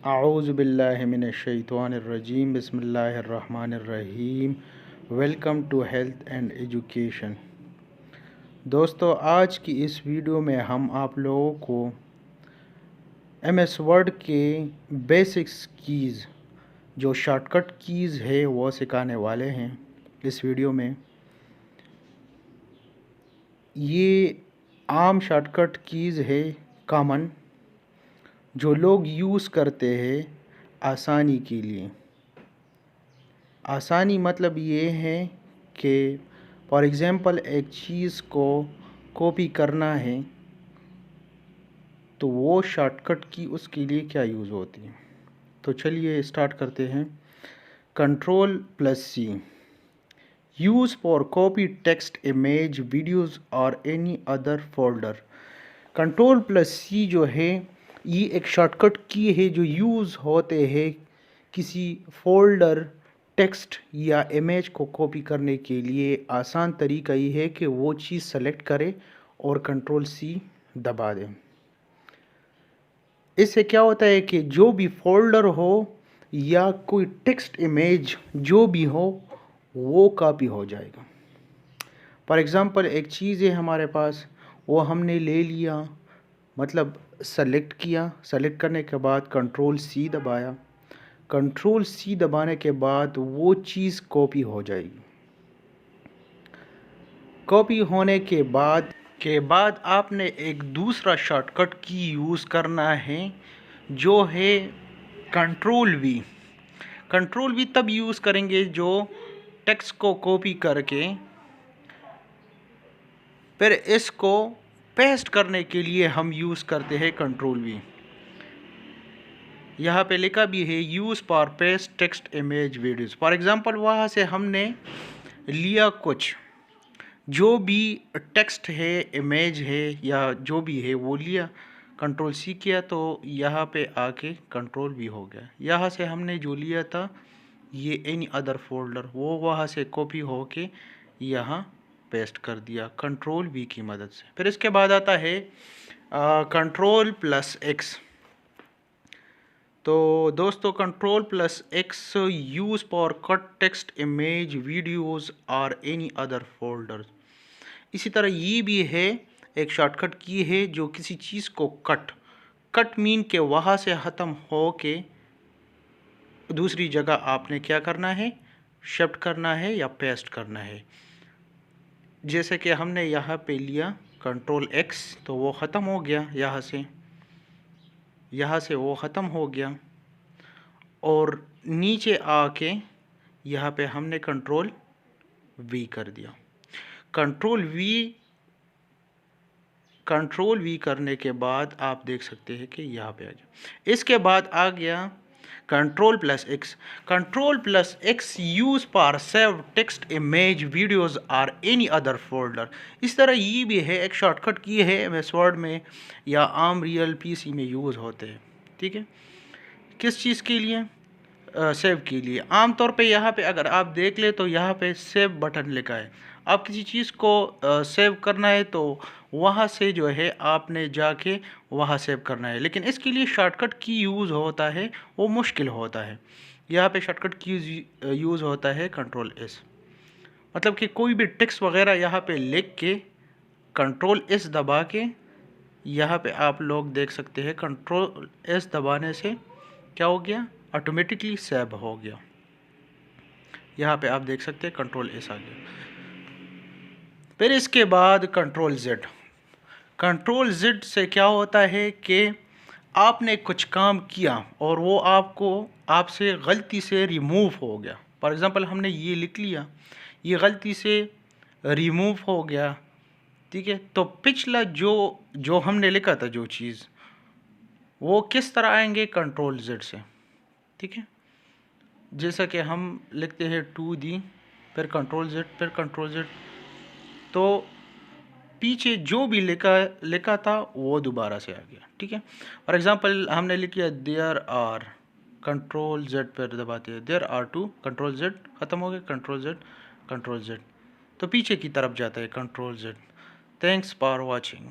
आऊज़ु बिल्लाहि मिनश्शैतानिर्रजीम बिस्मिल्लाहिर्रहमानिर्रहीम। Welcome to health and education. दोस्तों, आज की इस वीडियो में हम आप लोगों को एमएस वर्ड के बेसिक्स कीज़, जो शॉर्टकट कीज़ है, वो सिखाने वाले हैं इस वीडियो में। ये आम शॉर्टकट कीज़ है, कॉमन, जो लोग यूज़ करते हैं आसानी के लिए। आसानी मतलब ये है कि फॉर एग्ज़ाम्पल एक चीज़ को कॉपी करना है तो वो शॉर्टकट की उसके लिए क्या यूज़ होती है। तो चलिए स्टार्ट करते हैं। Ctrl+C use for copy text, image, videos और एनी अदर फोल्डर। Ctrl+C जो है ये एक शॉर्टकट की है जो यूज़ होते हैं किसी फोल्डर, टेक्स्ट या इमेज को कॉपी करने के लिए। आसान तरीका ये है कि वो चीज़ सेलेक्ट करें और Ctrl+C दबा दें। इससे क्या होता है कि जो भी फोल्डर हो या कोई टेक्स्ट, इमेज जो भी हो वो कॉपी हो जाएगा। फॉर एग्ज़ाम्पल एक चीज़ है हमारे पास, वो हमने ले लिया, मतलब सेलेक्ट किया। सेलेक्ट करने के बाद Ctrl+C दबाया। Ctrl+C दबाने के बाद वो चीज़ कॉपी हो जाएगी। कॉपी होने के बाद आपने एक दूसरा शॉर्टकट की यूज़ करना है जो है Ctrl+V। Ctrl+V तब यूज़ करेंगे जो टेक्स्ट को कॉपी करके फिर इसको पेस्ट करने के लिए हम यूज़ करते हैं Ctrl+V। यहाँ पे लिखा भी है use for paste text, image, videos. For example वहाँ से हमने लिया कुछ, जो भी टेक्स्ट है, इमेज है या जो भी है वो लिया, Ctrl+C किया तो यहाँ पे आके Ctrl+V हो गया। यहाँ से हमने जो लिया था ये एनी अदर फोल्डर, वो वहाँ से कॉपी होके यहाँ पेस्ट कर दिया Ctrl+V की मदद से। फिर इसके बाद आता है Ctrl+X। तो दोस्तों Ctrl+X use for cut text, image, videos और एनी अदर फोल्डर। इसी तरह ये भी है एक शॉर्टकट की है जो किसी चीज़ को कट मीन के वहाँ से ख़त्म हो के दूसरी जगह आपने क्या करना है, शिफ्ट करना है या पेस्ट करना है। जैसे कि हमने यहाँ पे लिया Ctrl+X तो वो ख़त्म हो गया, यहाँ से वो ख़त्म हो गया। और नीचे आके यहाँ पे हमने Ctrl+V कर दिया। Ctrl+V करने के बाद आप देख सकते हैं कि यहाँ पे आ गया। इसके बाद आ गया Ctrl+X। Ctrl+X use for save text, image, videos और एनी अदर फोल्डर। इस तरह ये भी है एक शॉर्टकट की है एमएस वर्ड में या आम रियल पीसी में यूज़ होते हैं। ठीक है, किस चीज़ के लिए? सेव के लिए। आम तौर पे यहाँ पे अगर आप देख ले तो यहाँ पे सेव बटन लिखा है। आप किसी चीज़ को सेव करना है तो वहाँ से जो है आपने जाके वहाँ सेव करना है, लेकिन इसके लिए शॉर्टकट की यूज़ होता है, वो मुश्किल होता है। यहाँ पे शॉर्टकट की यूज़ होता है Ctrl+S। मतलब कि कोई भी टेक्स्ट वगैरह यहाँ पे लिख के Ctrl+S दबा के यहाँ पे आप लोग देख सकते हैं Ctrl+S दबाने से क्या हो गया, ऑटोमेटिकली सेव हो गया। यहाँ पे आप देख सकते हैं Ctrl+S आ गया। फिर इसके बाद Ctrl+Z। Ctrl+Z से क्या होता है कि आपने कुछ काम किया और वो आपसे गलती से रिमूव हो गया। फॉर एग्ज़ाम्पल हमने ये लिख लिया, ये गलती से रिमूव हो गया। ठीक है, तो पिछला जो हमने लिखा था जो चीज़, वो किस तरह आएंगे Ctrl+Z से। ठीक है, जैसा कि हम लिखते हैं 2D, फिर Ctrl+Z, फिर Ctrl+Z, तो पीछे जो भी लिखा था वो दोबारा से आ गया। ठीक है, फॉर एग्ज़ाम्पल हमने लिख लिया देयर आर, Ctrl+Z पर दबाते हैं, देयर आर 2, Ctrl+Z ख़त्म हो गया, Ctrl+Z, तो पीछे की तरफ जाता है Ctrl+Z। Thanks for watching.